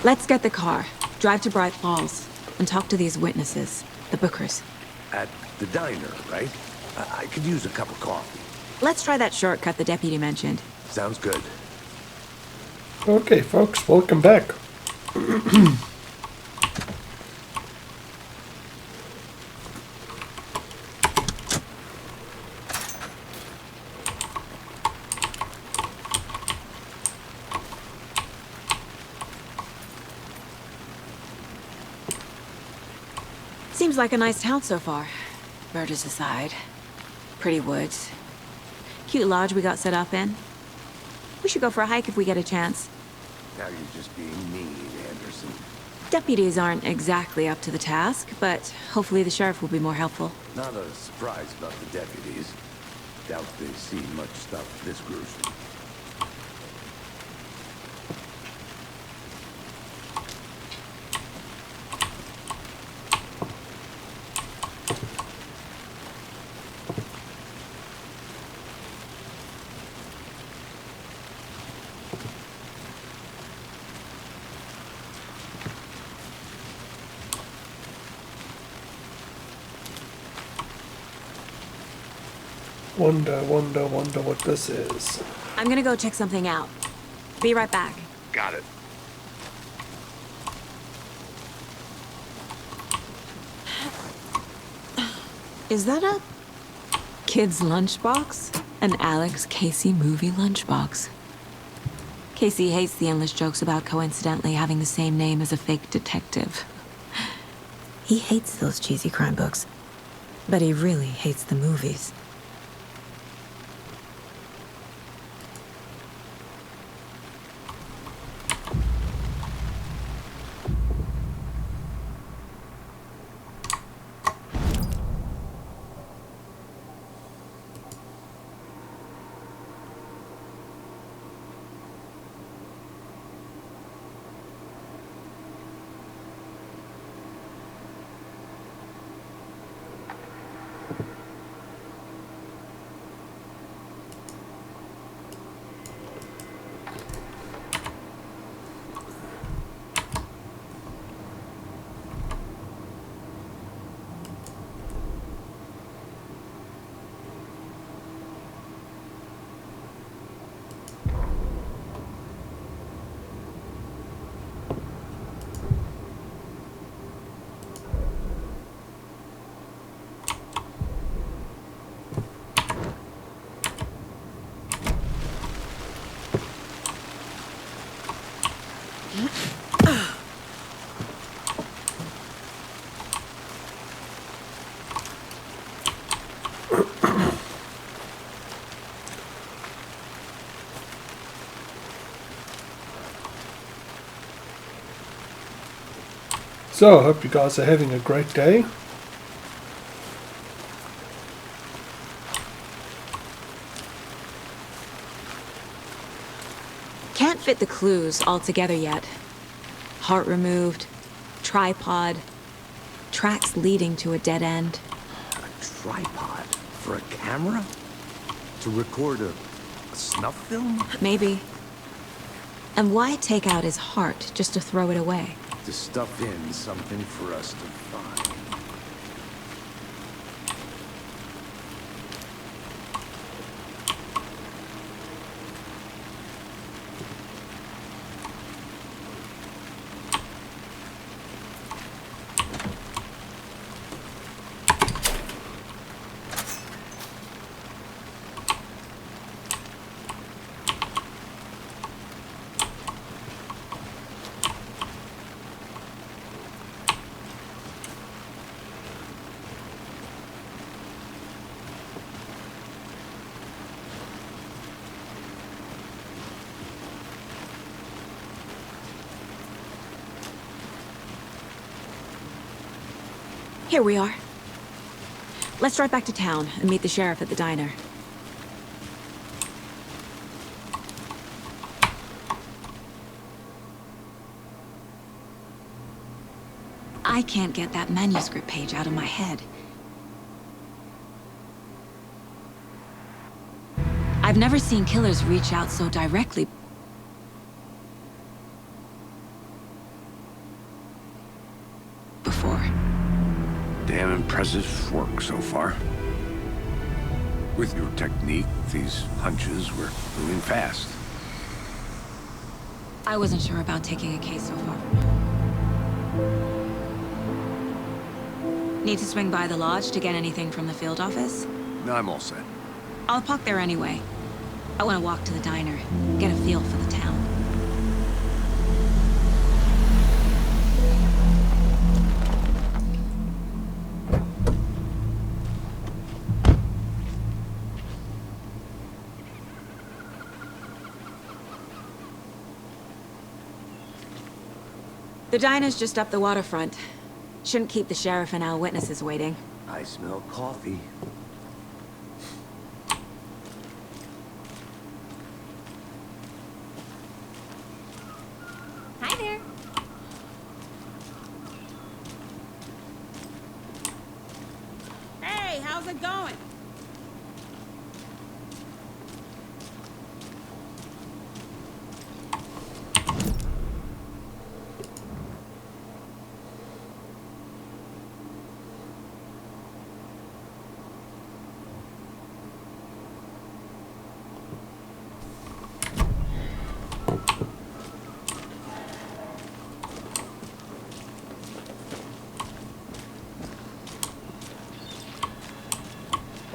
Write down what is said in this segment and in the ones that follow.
Let's get the car, drive to Bright Falls, and talk to these witnesses, the Bookers. At the diner, right? I could use a cup of coffee. Let's try that shortcut the deputy mentioned. Sounds good. Okay, folks, welcome back. Seems like a nice town so far. Murders aside. Pretty woods. Cute lodge we got set up in. We should go for a hike if we get a chance. Now you're just being mean, Anderson. Deputies aren't exactly up to the task, but hopefully the sheriff will be more helpful. Not a surprise about the deputies. Doubt they've seen much stuff this gruesome. Wonder what this is. I'm gonna go check something out. Be right back. Got it. Is that a kid's lunchbox? An Alex Casey movie lunchbox. Casey hates the endless jokes about coincidentally having the same name as a fake detective. He hates those cheesy crime books, but he really hates the movies. So, I hope you guys are having a great day. Can't fit the clues all together yet. Heart removed, tripod, tracks leading to a dead end. A tripod? For a camera? To record a snuff film? Maybe. And why take out his heart just to throw it away? To stuff in something for us to find. Here we are. Let's drive back to town and meet the sheriff at the diner. I can't get that manuscript page out of my head. I've never seen killers reach out so directly. Impressive work so far. With your technique, these hunches were moving fast. I wasn't sure about taking a case so far. Need to swing by the lodge to get anything from the field office? No, I'm all set. I'll park there anyway. I want to walk to the diner, get a feel for the town. The diner's just up the waterfront. Shouldn't keep the sheriff and our witnesses waiting. I smell coffee. Hi there. Hey, how's it going?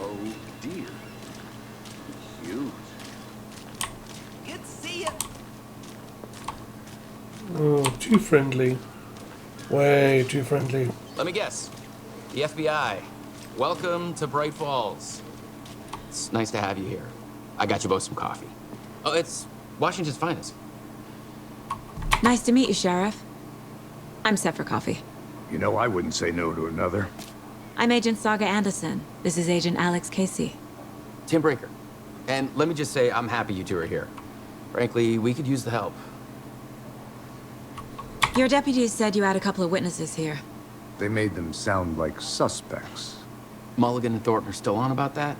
Oh dear. Huge. Good to see you. Oh, too friendly. Way too friendly. Let me guess. The FBI. Welcome to Bright Falls. It's nice to have you here. I got you both some coffee. Oh, it's Washington's finest. Nice to meet you, Sheriff. I'm set for coffee. You know, I wouldn't say no to another. I'm Agent Saga Anderson. This is Agent Alex Casey. Tim Brinker. And let me just say, I'm happy you two are here. Frankly, we could use the help. Your deputies said you had a couple of witnesses here. They made them sound like suspects. Mulligan and Thornton are still on about that?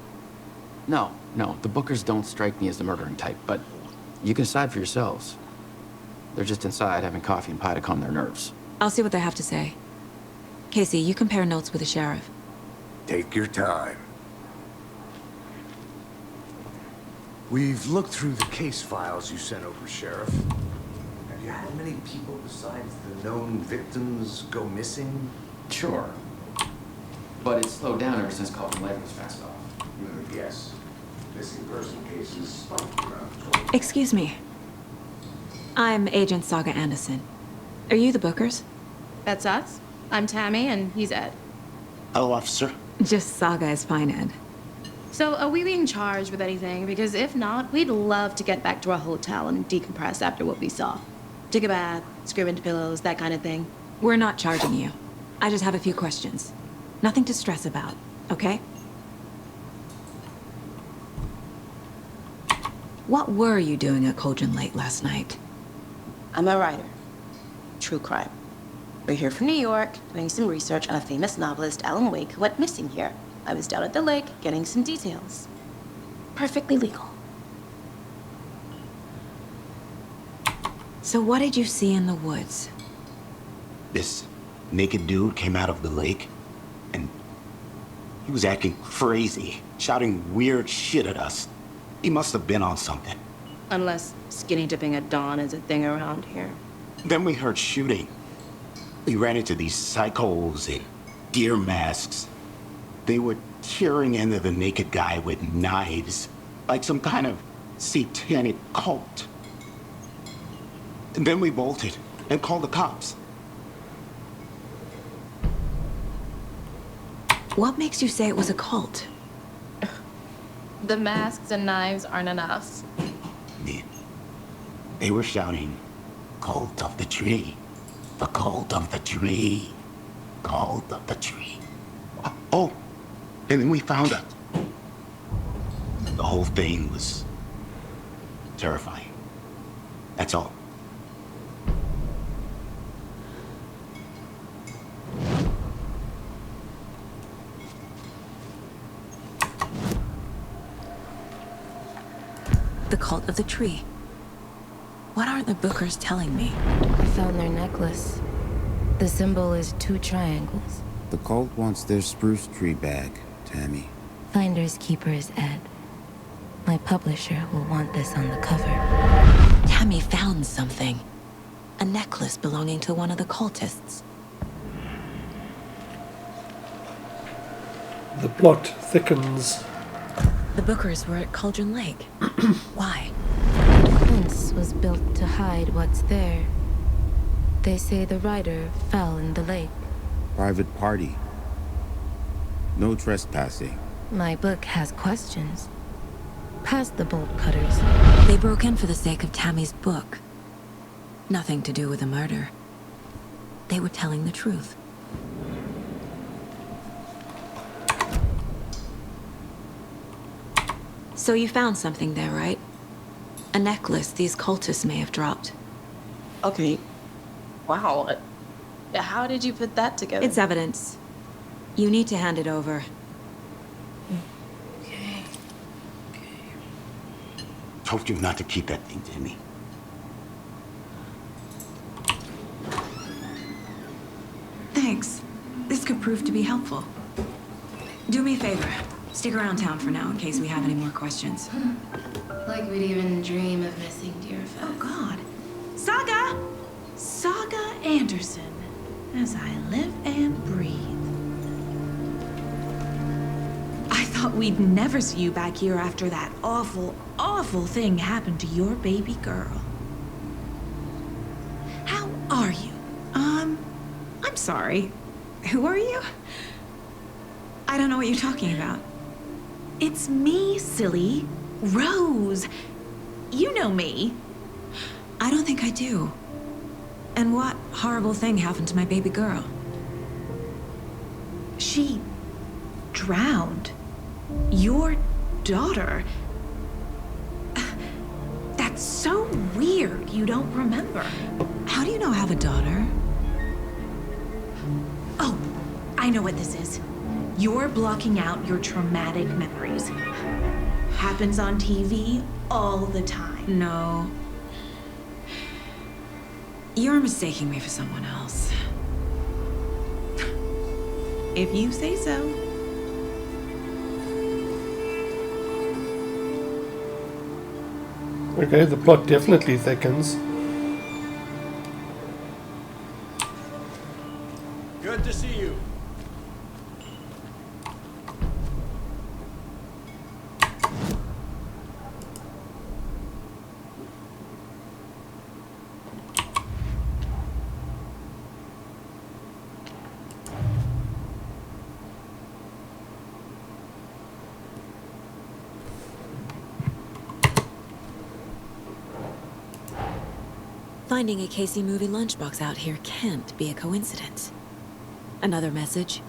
No, the Bookers don't strike me as the murdering type, but you can decide for yourselves. They're just inside having coffee and pie to calm their nerves. I'll see what they have to say. Casey, you compare notes with the sheriff. Take your time. We've looked through the case files you sent over, Sheriff. Have you had many people besides the known victims go missing? Sure. But it's slowed down ever since Colton Light was passed off. Yes. Missing person cases spiked around 20. Excuse me. I'm Agent Saga Anderson. Are you the Bookers? That's us. I'm Tammy, and he's Ed. Hello, officer. Just Saga is fine, Ed. So, are we being charged with anything? Because if not, we'd love to get back to our hotel and decompress after what we saw. Take a bath, scream into pillows, that kind of thing. We're not charging you. I just have a few questions. Nothing to stress about, okay? What were you doing at Cauldron Lake last night? I'm a writer. True crime. We're here from New York, doing some research on a famous novelist, Alan Wake, who went missing here. I was down at the lake, getting some details. Perfectly legal. So what did you see in the woods? This naked dude came out of the lake, and he was acting crazy, shouting weird shit at us. He must have been on something. Unless skinny dipping at dawn is a thing around here. Then we heard shooting. We ran into these psychos in deer masks. They were tearing into the naked guy with knives, like some kind of satanic cult. And then we bolted and called the cops. What makes you say it was a cult? The masks and knives aren't enough. They were shouting, "Cult of the tree, the cult of the tree, cult of the tree." Oh, and then we found out. The whole thing was terrifying. That's all. The cult of the tree. What aren't the Bookers telling me? I found their necklace. The symbol is 2 triangles. The cult wants their spruce tree back, Tammy. Finders keepers, Ed. My publisher will want this on the cover. Tammy found something. A necklace belonging to one of the cultists. The plot thickens. The Bookers were at Cauldron Lake. Why? The fence was built to hide what's there. They say the rider fell in the lake. Private party. No trespassing. My book has questions. Past the bolt cutters. They broke in for the sake of Tammy's book. Nothing to do with the murder. They were telling the truth. So you found something there, right? A necklace these cultists may have dropped. Okay. Wow. How did you put that together? It's evidence. You need to hand it over. Okay. Told you not to keep that thing, Timmy. Thanks. This could prove to be helpful. Do me a favor. Stick around town for now in case we have any more questions. Like we'd even dream of missing Deerfest. Oh, God. Saga! Saga Anderson. As I live and breathe. I thought we'd never see you back here after that awful, awful thing happened to your baby girl. How are you? I'm sorry. Who are you? I don't know what you're talking about. It's me, silly. Rose. You know me. I don't think I do. And what horrible thing happened to my baby girl? She drowned. Your daughter. That's so weird you don't remember. How do you know I have a daughter? Oh, I know what this is. You're blocking out your traumatic memories. Happens on TV all the time. No. You're mistaking me for someone else. If you say so. Okay, the plot definitely thickens. Good to see you. Finding a Casey movie lunchbox out here can't be a coincidence. Another message?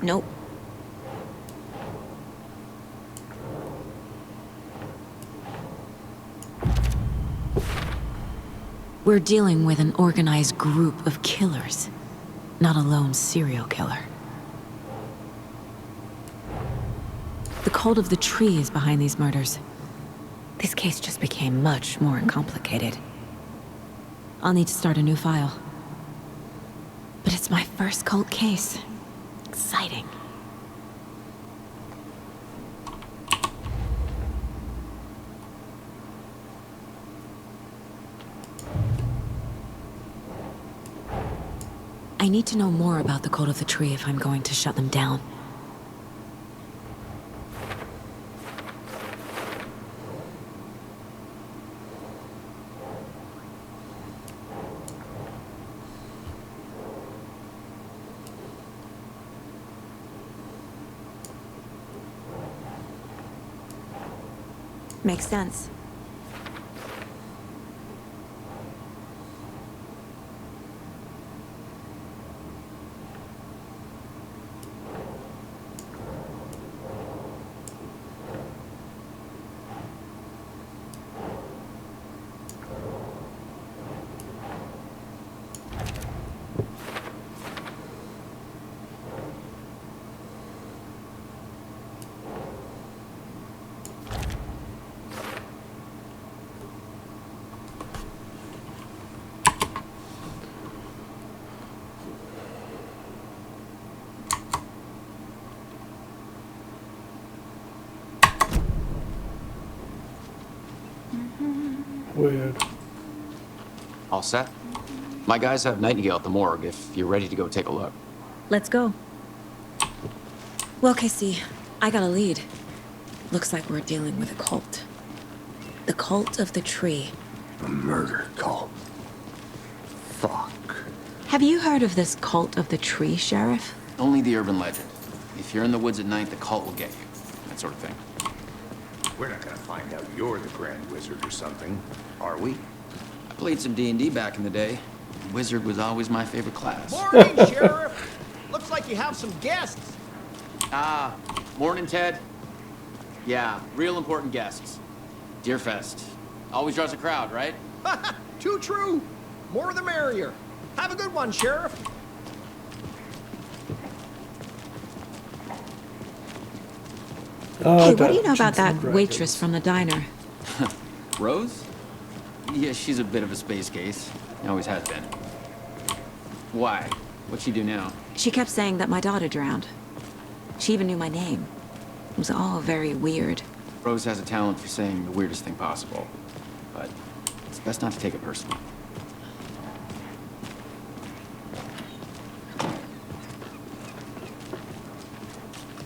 Nope. We're dealing with an organized group of killers, not a lone serial killer. The cult of the tree is behind these murders. This case just became much more complicated. I'll need to start a new file. But it's my first cult case. Exciting. I need to know more about the cult of the tree if I'm going to shut them down. Makes sense. Weird. All set? My guys have Nightingale at the morgue if you're ready to go take a look. Let's go. Well, Casey, I got a lead. Looks like we're dealing with a cult. The cult of the tree. A murder cult. Fuck. Have you heard of this cult of the tree, Sheriff? Only the urban legend. If you're in the woods at night, the cult will get you. That sort of thing. We're not gonna find out you're the Grand Wizard or something, are we? I played some D&D back in the day. Wizard was always my favorite class. Morning, Sheriff. Looks like you have some guests. Ah, morning, Ted. Yeah, real important guests. Deerfest. Always draws a crowd, right? Too true. More the merrier. Have a good one, Sheriff. Hey, what do you know about that waitress from the diner? Rose? Yeah, she's a bit of a space case. Always has been. Why? What'd she do now? She kept saying that my daughter drowned. She even knew my name. It was all very weird. Rose has a talent for saying the weirdest thing possible. But it's best not to take it personally.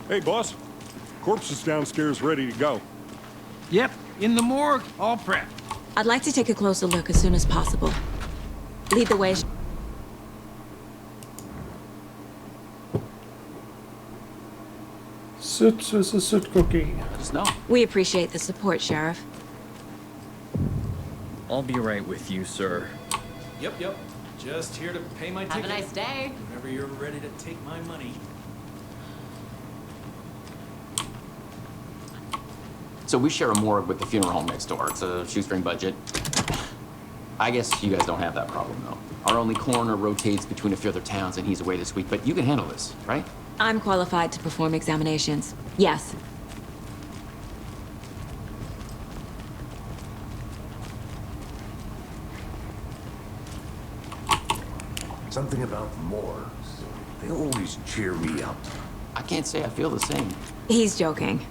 Hey, boss. Corpse is downstairs ready to go. Yep, in the morgue, all prepped. I'd like to take a closer look as soon as possible. Lead the way. Soot is a soot cookie. Just know. We appreciate the support, Sheriff. I'll be right with you, sir. Yep. Just here to pay my ticket. Have a nice day. Whenever you're ready to take my money. So we share a morgue with the funeral home next door. It's a shoestring budget. I guess you guys don't have that problem, though. Our only coroner rotates between a few other towns, and he's away this week. But you can handle this, right? I'm qualified to perform examinations. Yes. Something about morgues. They always cheer me up. I can't say I feel the same. He's joking.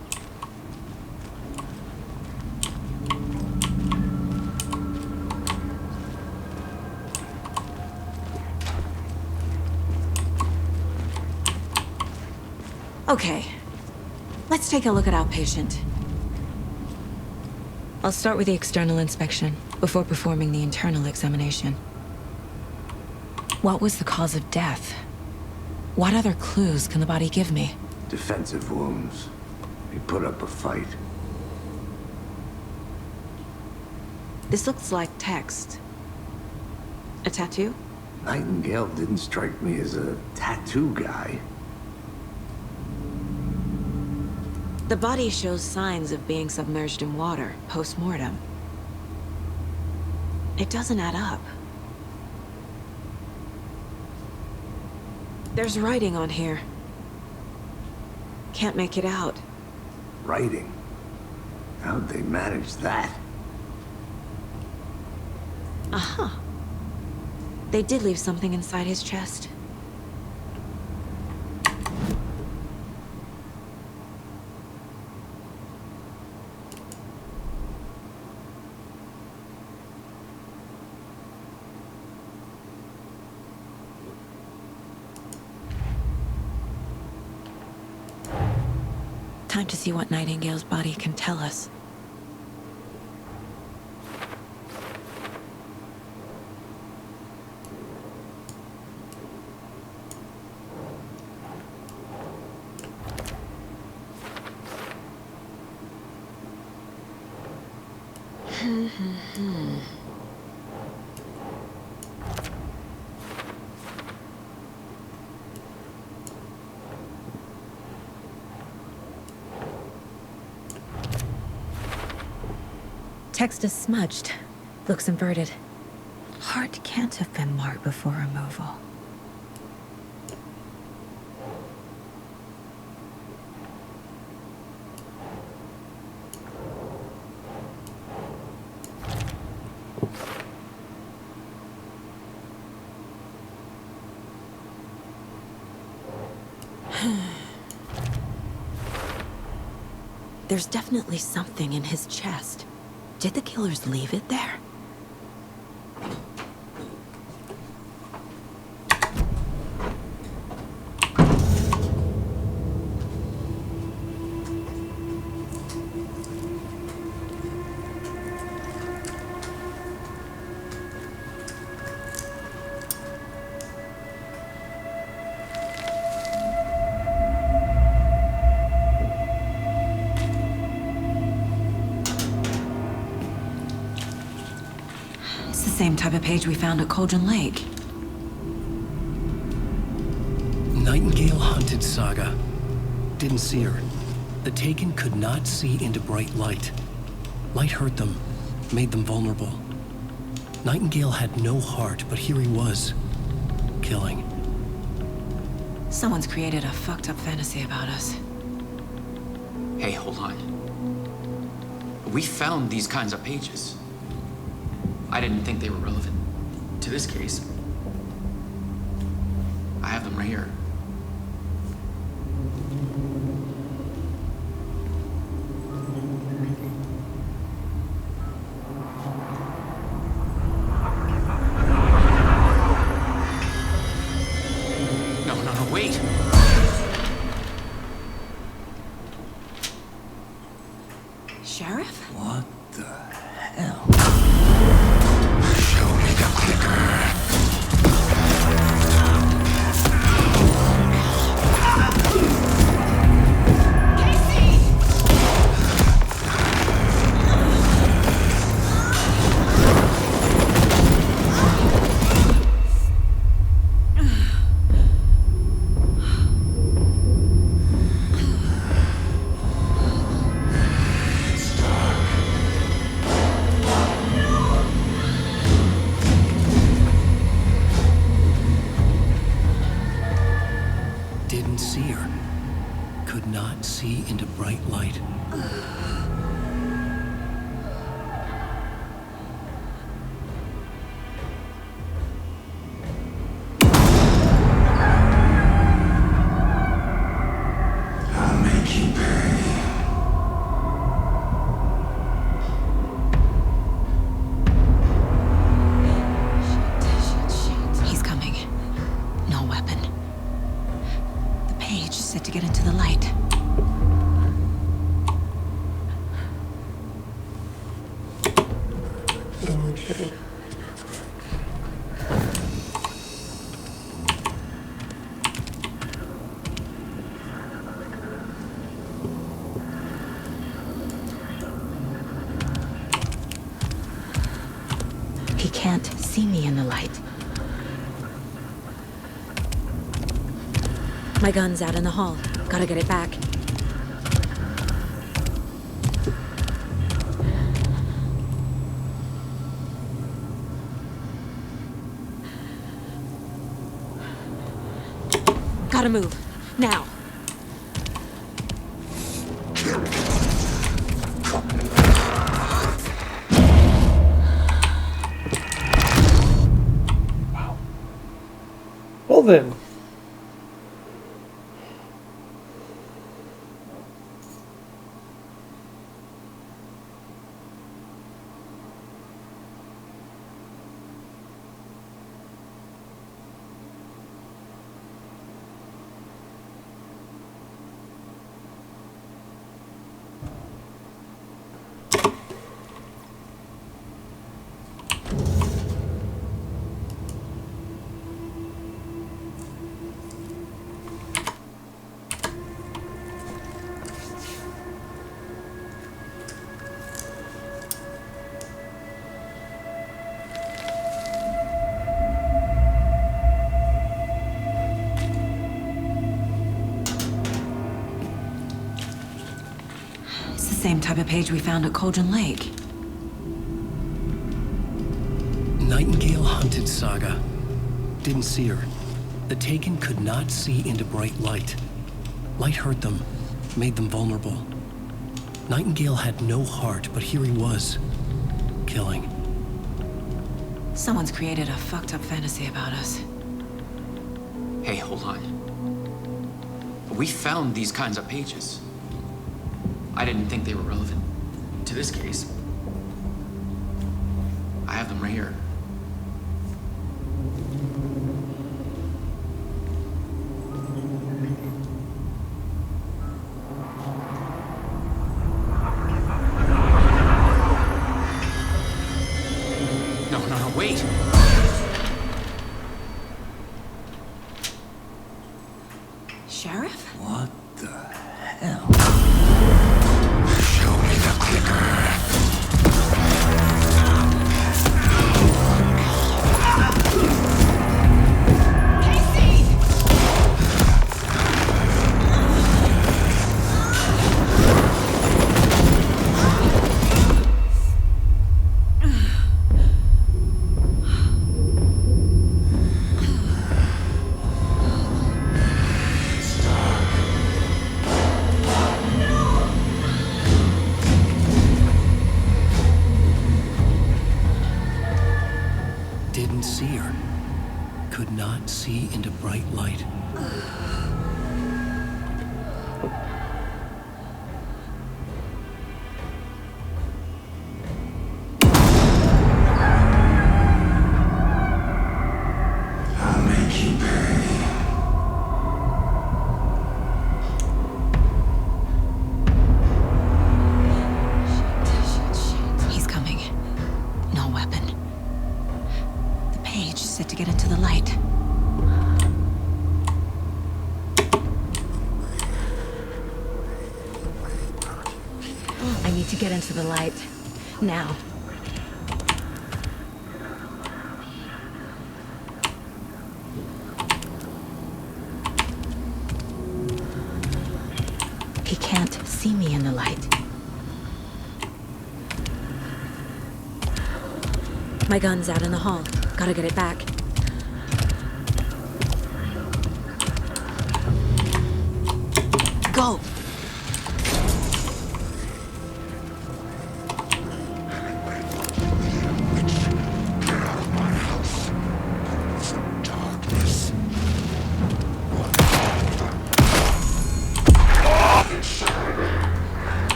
Okay, let's take a look at our patient. I'll start with the external inspection before performing the internal examination. What was the cause of death? What other clues can the body give me? Defensive wounds. He put up a fight. This looks like text. A tattoo? Nightingale didn't strike me as a tattoo guy. The body shows signs of being submerged in water post-mortem. It doesn't add up. There's writing on here. Can't make it out. Writing? How'd they manage that? Uh-huh. They did leave something inside his chest. Time to see what Nightingale's body can tell us. Text is smudged. Looks inverted. Heart can't have been marked before removal. There's definitely something in his chest. Did the killers leave it there? Same type of page we found at Cauldron Lake. Nightingale hunted Saga. Didn't see her. The Taken could not see into bright light. Light hurt them, made them vulnerable. Nightingale had no heart, but here he was, killing. Someone's created a fucked up fantasy about us. Hey, hold on. We found these kinds of pages. I didn't think they were relevant to this case. I have them right here. No, wait. Sheriff? What the hell? Didn't see her. Could not see into bright light. I'll make you pay. He's coming. No weapon. The page set to get into the light. Okay. He can't see me in the light. My gun's out in the hall. Gotta get it back. move. Now. Well then. It's the same type of page we found at Cauldron Lake. Nightingale hunted Saga. Didn't see her. The Taken could not see into bright light. Light hurt them, made them vulnerable. Nightingale had no heart, but here he was, killing. Someone's created a fucked up fantasy about us. Hey, hold on. We found these kinds of pages. I didn't think they were relevant to this case. I have them right here. No, wait! Sheriff? What the hell? Show me the clicker. Didn't see her. Could not see into bright light. I'll make you pay. He's coming. No weapon. The page set to get into the light. I need to get into the light. Now. He can't see me in the light. My gun's out in the hall. Gotta get it back. Go!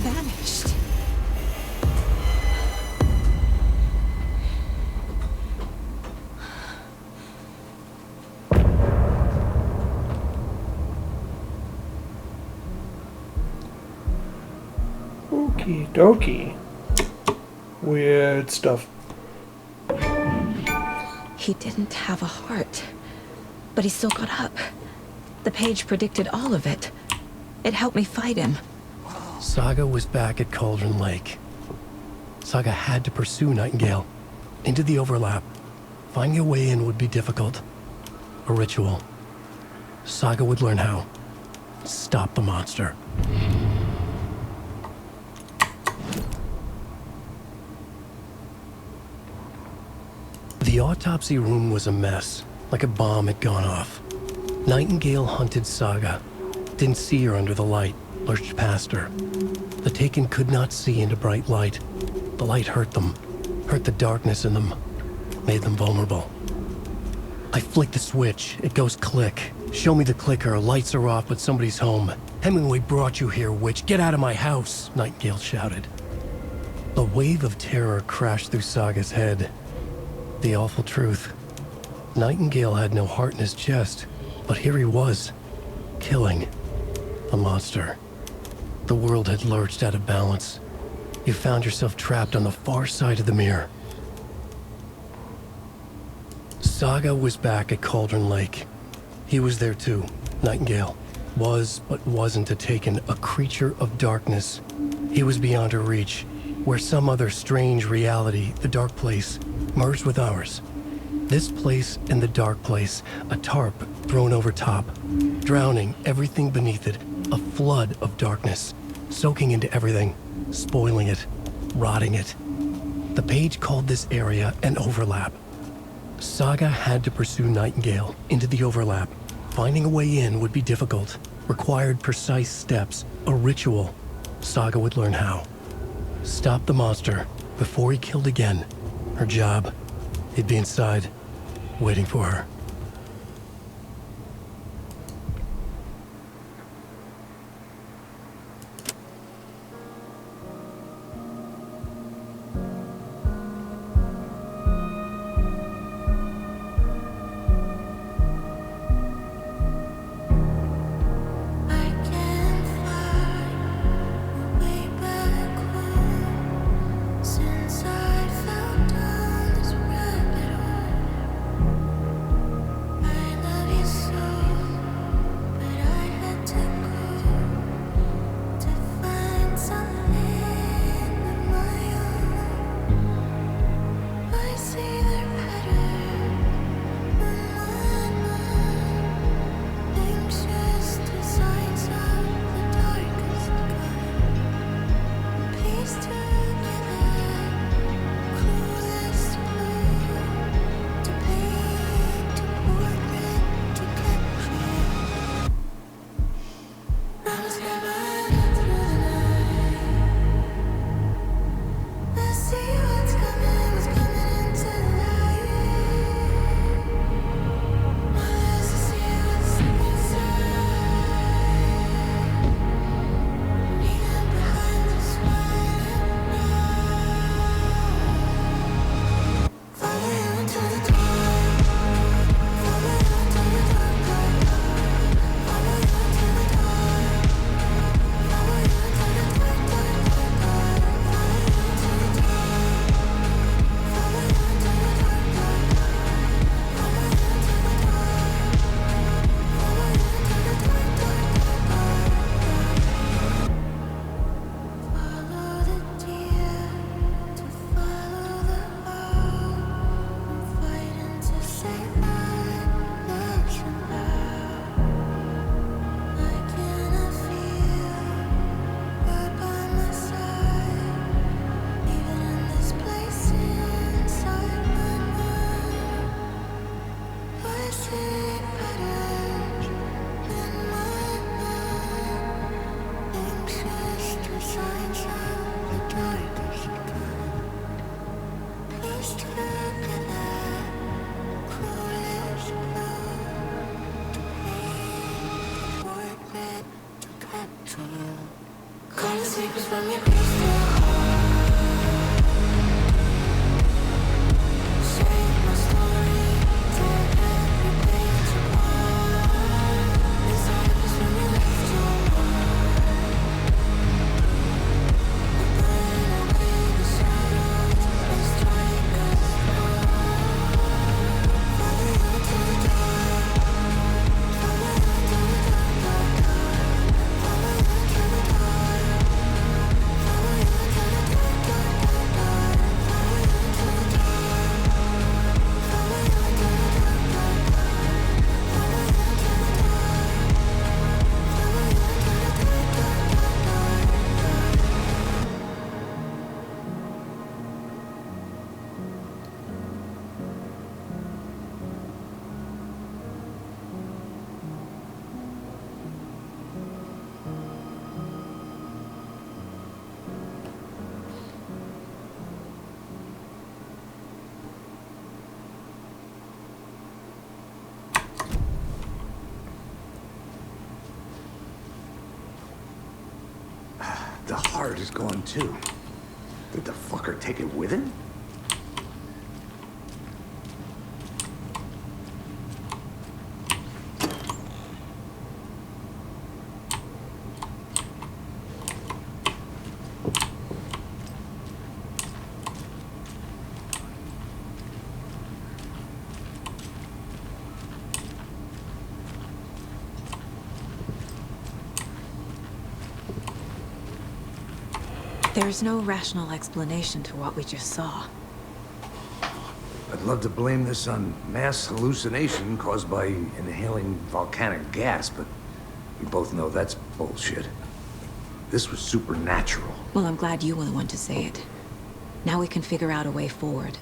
Vanished. Okie dokie. Weird stuff. He didn't have a heart, but he still got up. The page predicted all of it. It helped me fight him. Saga was back at Cauldron Lake. Saga had to pursue Nightingale. Into the overlap. Finding a way in would be difficult. A ritual. Saga would learn how. Stop the monster. The autopsy room was a mess. like a bomb had gone off. Nightingale hunted Saga. Didn't see her under the light, lurched past her. The Taken could not see into bright light. The light hurt them, hurt the darkness in them, made them vulnerable. I flick the switch, it goes click. Show me the clicker, lights are off, but somebody's home. Hemingway brought you here, witch. Get out of my house, Nightingale shouted. A wave of terror crashed through Saga's head. The awful truth. Nightingale had no heart in his chest, but here he was, killing a monster. The world had lurched out of balance. You found yourself trapped on the far side of the mirror. Saga was back at Cauldron Lake. He was there too, Nightingale. Was, but wasn't a Taken, a creature of darkness. He was beyond her reach, where some other strange reality, the dark place, merged with ours. This place and the dark place, a tarp thrown over top, drowning everything beneath it, a flood of darkness, soaking into everything, spoiling it, rotting it. The page called this area an overlap. Saga had to pursue Nightingale into the overlap. Finding a way in would be difficult, required precise steps, a ritual. Saga would learn how. Stop the monster before he killed again. Her job, he'd be inside, waiting for her. The heart is gone too. Did the fucker take it with him? There's no rational explanation to what we just saw. I'd love to blame this on mass hallucination caused by inhaling volcanic gas, but we both know that's bullshit. This was supernatural. Well, I'm glad you were the one to say it. Now we can figure out a way forward.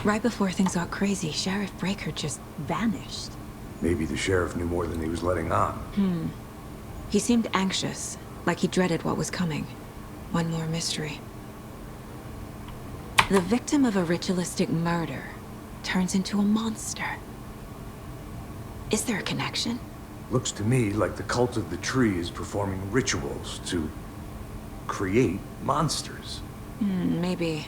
Right before things got crazy, Sheriff Breaker just vanished. Maybe the sheriff knew more than he was letting on. He seemed anxious, like he dreaded what was coming. One more mystery. The victim of a ritualistic murder turns into a monster. Is there a connection? Looks to me like the cult of the tree is performing rituals to create monsters. Maybe.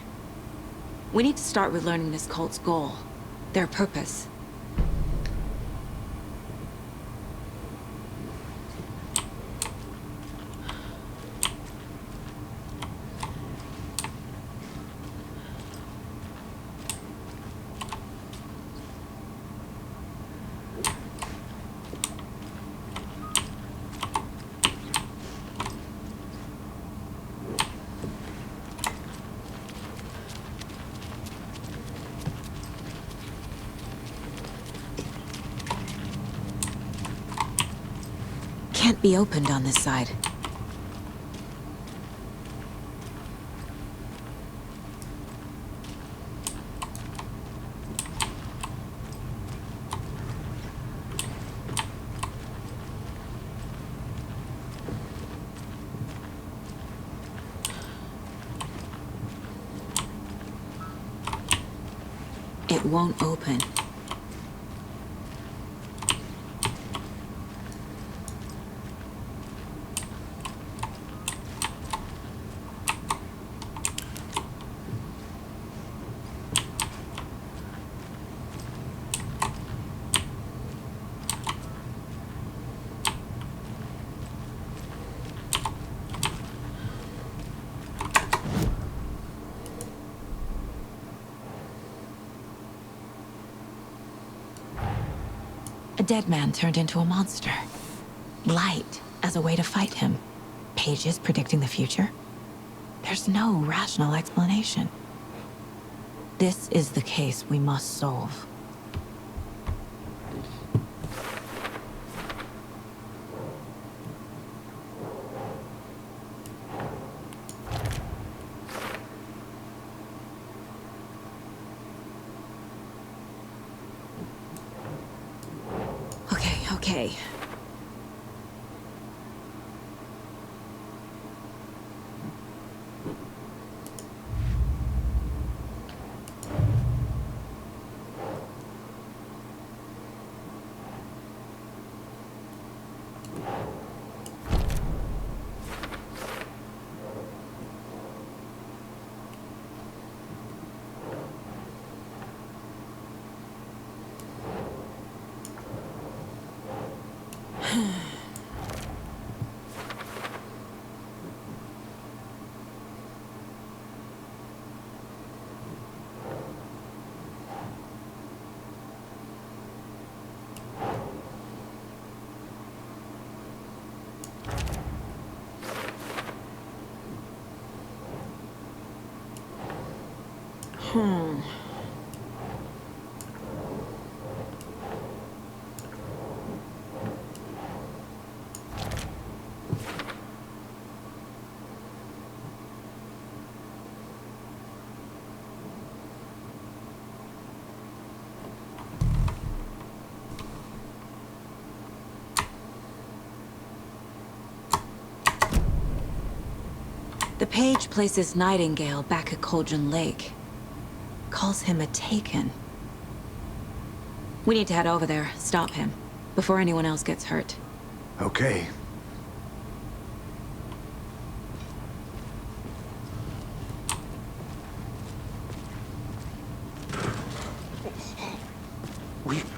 We need to start with learning this cult's goal, their purpose. Can't be opened on this side. It won't open. A dead man turned into a monster. Light as a way to fight him. Pages predicting the future. There's no rational explanation. This is the case we must solve. Okay. The page places Nightingale back at Cauldron Lake. Calls him a Taken. We need to head over there, stop him, before anyone else gets hurt. Okay.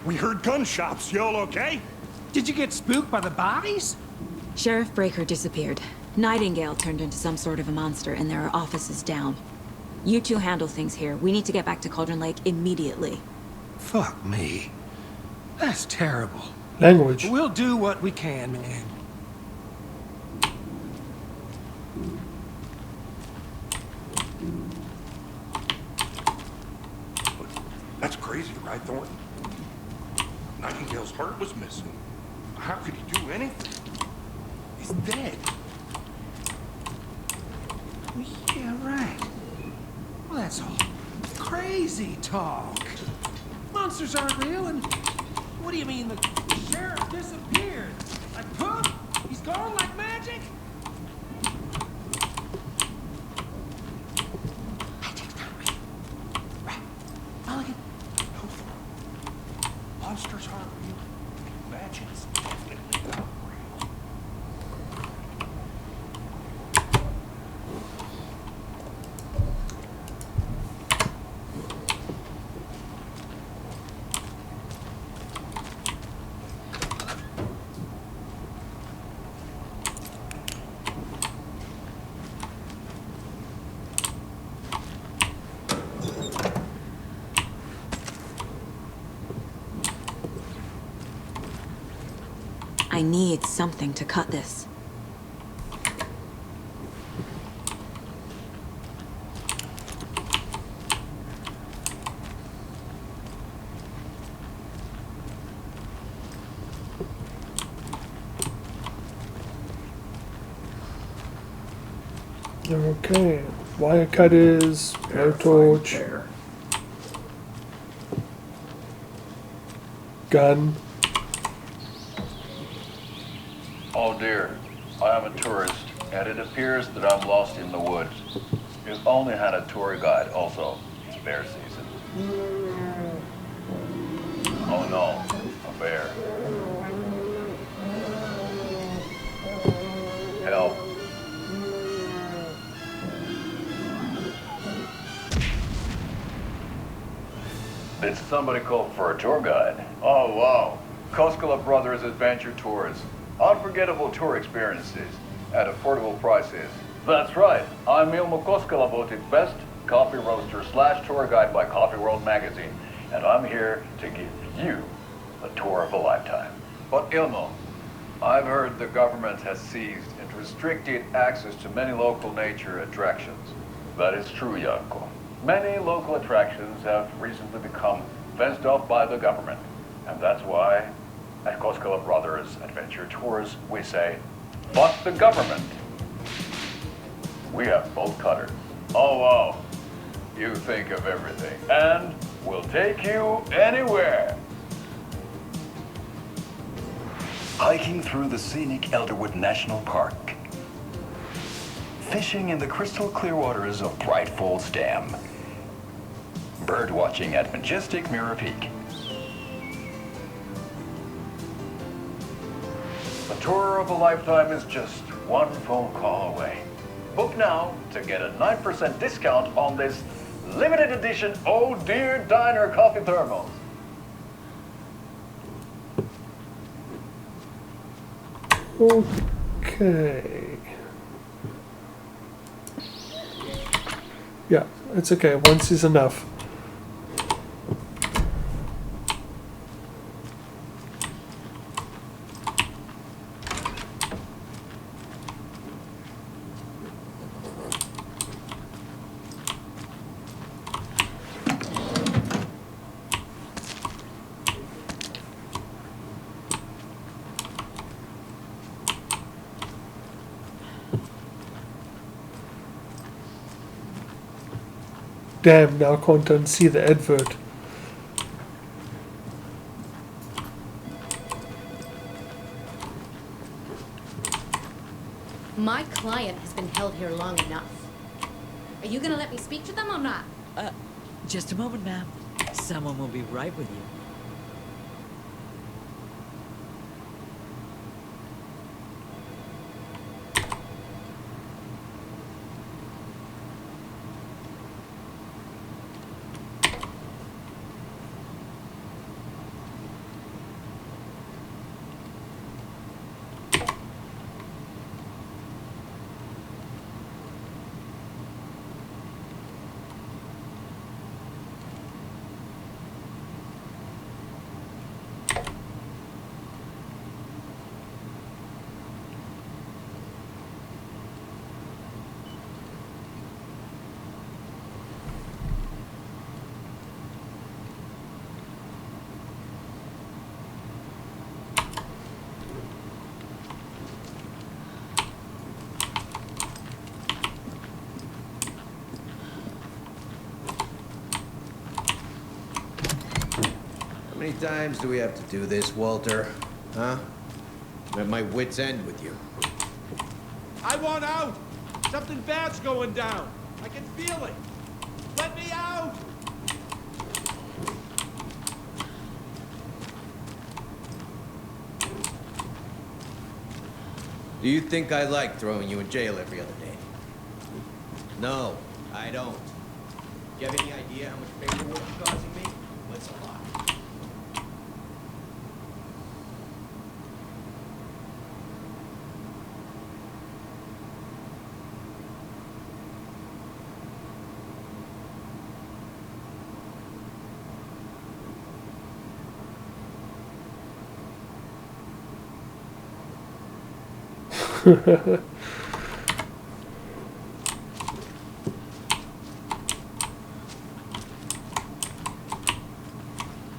We heard gunshots. Y'all okay? Did you get spooked by the bodies? Sheriff Breaker disappeared. Nightingale turned into some sort of a monster, and there are offices down. You two handle things here. We need to get back to Cauldron Lake immediately. Fuck me. That's terrible. Language. We'll do what we can, man. That's crazy, right, Thornton? Nightingale's heart was missing. How could he do anything? He's dead. Yeah, right. Well, that's all crazy talk. Monsters aren't real, and what do you mean the sheriff disappeared? Like poof? He's gone like magic? Magic's not real. Right. Mulligan. No, Thornton. Monsters aren't real. Magic's definitely not real. I need something to cut this. Okay. Wire cutters, blowtorch, gun. Oh dear, I am a tourist, and it appears that I'm lost in the woods. We've only had a tour guide also. It's bear season. Oh no, a bear. Help. Did somebody call for a tour guide? Oh wow, Koskela Brothers Adventure Tours. Unforgettable tour experiences at affordable prices. That's right. I'm Ilmo Koskela, voted best coffee roaster / tour guide by Coffee World magazine, and I'm here to give you a tour of a lifetime. But Ilmo, I've heard the government has seized and restricted access to many local nature attractions. That is true, Janko. Many local attractions have recently become fenced off by the government, and that's why at Koskela Brothers Adventure Tours, we say, fuck the government. We have bolt cutters. Oh wow, you think of everything. And we'll take you anywhere. Hiking through the scenic Elderwood National Park. Fishing in the crystal clear waters of Bright Falls Dam. Bird watching at majestic Mirror Peak. A tour of a lifetime is just one phone call away. Book now to get a 9% discount on this limited edition Oh Dear Diner coffee thermos. Okay. Yeah, it's okay. Once is enough. Damn, now I can't unsee the advert. My client has been held here long enough. Are you gonna let me speak to them or not? Just a moment, ma'am. Someone will be right with you. many times do we have to do this, Walter? Huh? I'm at my wit's end with you. I want out! Something bad's going down. I can feel it. Let me out! Do you think I like throwing you in jail every other day? No, I don't. Do you have any idea how much paperwork you're causing me? What's a lot?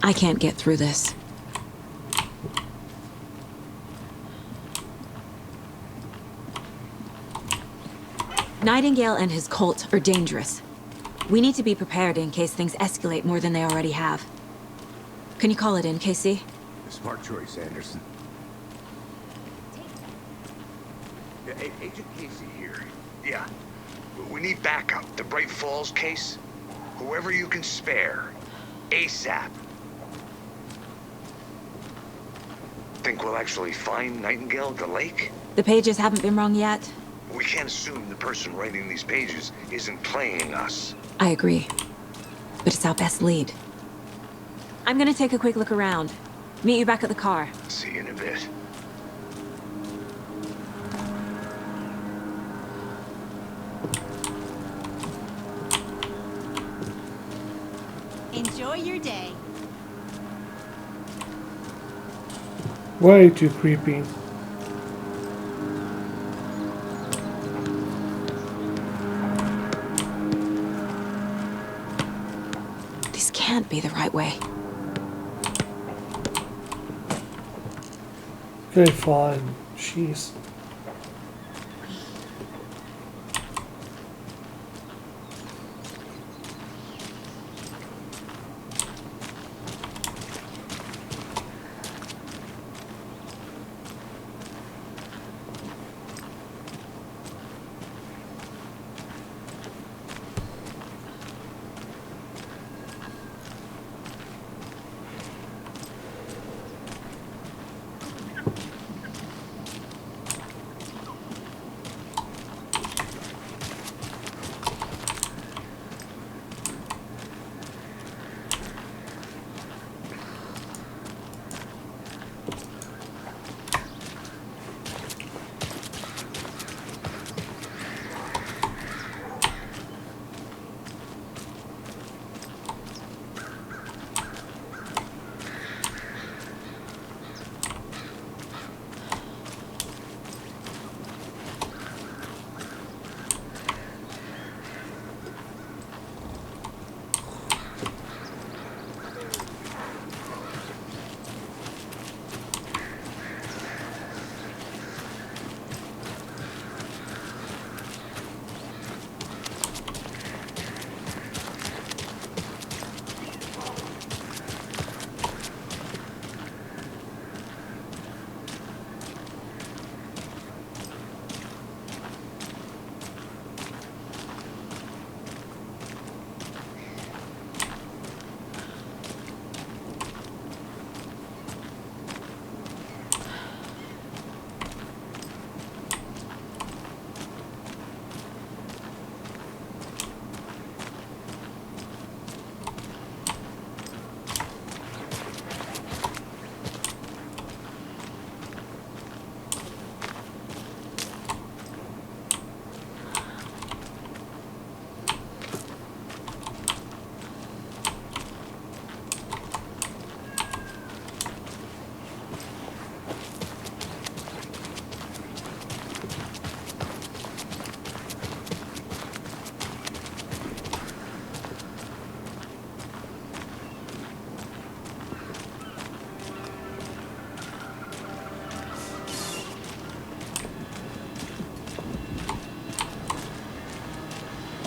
I can't get through this. Nightingale and his cult are dangerous. We need to be prepared in case things escalate more than they already have. Can you call it in, Casey? Smart choice, Anderson. Agent Casey here. Yeah. We need backup. The Bright Falls case. Whoever you can spare. ASAP. Think we'll actually find Nightingale at the lake? The pages haven't been wrong yet. We can't assume the person writing these pages isn't playing us. I agree. But it's our best lead. I'm gonna take a quick look around. Meet you back at the car. See you in a bit. Enjoy your day. Way too creepy. This can't be the right way. Okay, fine. Jeez.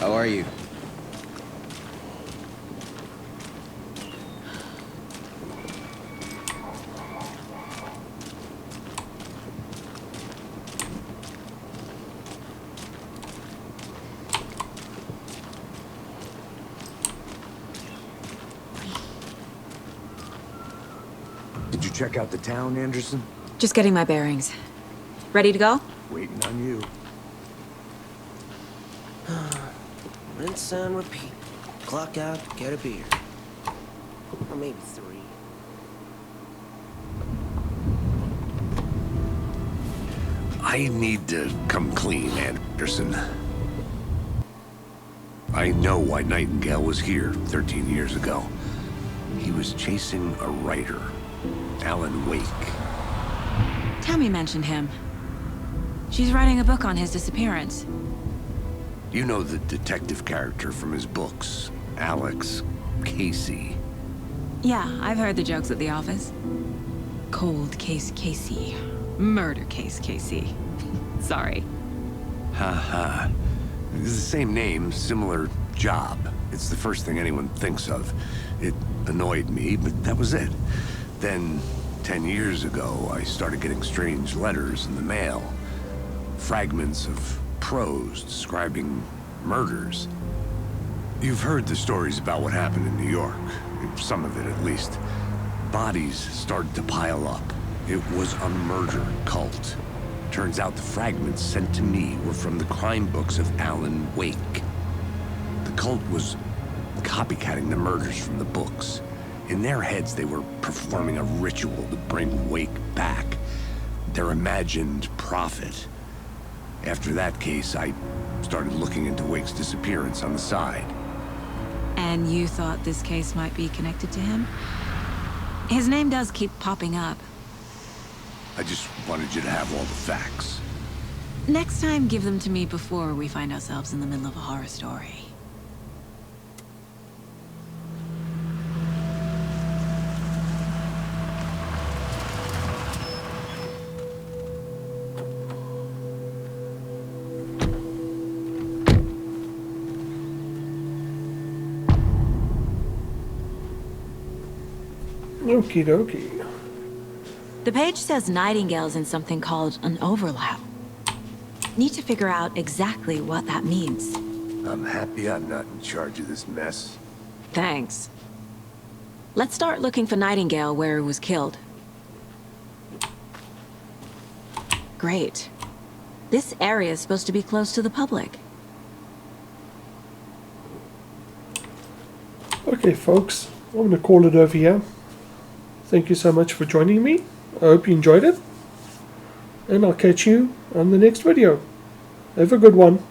How are you? check out the town, Anderson? Just getting my bearings. Ready to go? Waiting on you. Rinse and repeat. Clock out, get a beer. Or maybe 3. I need to come clean, Anderson. I know why Nightingale was here 13 years ago. He was chasing a writer, Alan Wake. Tammy mentioned him. She's writing a book on his disappearance. You know the detective character from his books, Alex Casey. Yeah, I've heard the jokes at the office. Cold case Casey. Murder case Casey. Sorry. Ha. It's the same name, similar job. It's the first thing anyone thinks of. It annoyed me, but that was it. Then, 10 years ago, I started getting strange letters in the mail. Fragments of prose describing murders. You've heard the stories about what happened in New York. Some of it, at least. Bodies started to pile up. It was a murder cult. Turns out the fragments sent to me were from the crime books of Alan Wake. The cult was copycatting the murders from the books. In their heads, they were performing a ritual to bring Wake back. Their imagined prophet. After that case, I started looking into Wake's disappearance on the side. And you thought this case might be connected to him? His name does keep popping up. I just wanted you to have all the facts. Next time, give them to me before we find ourselves in the middle of a horror story. Okie dokie. The page says Nightingale's in something called an overlap. Need to figure out exactly what that means. I'm happy I'm not in charge of this mess. Thanks. Let's start looking for Nightingale where he was killed. Great. This area is supposed to be close to the public. Okay, folks. I'm going to call it over here. Thank you so much for joining me. I hope you enjoyed it. And I'll catch you on the next video. Have a good one.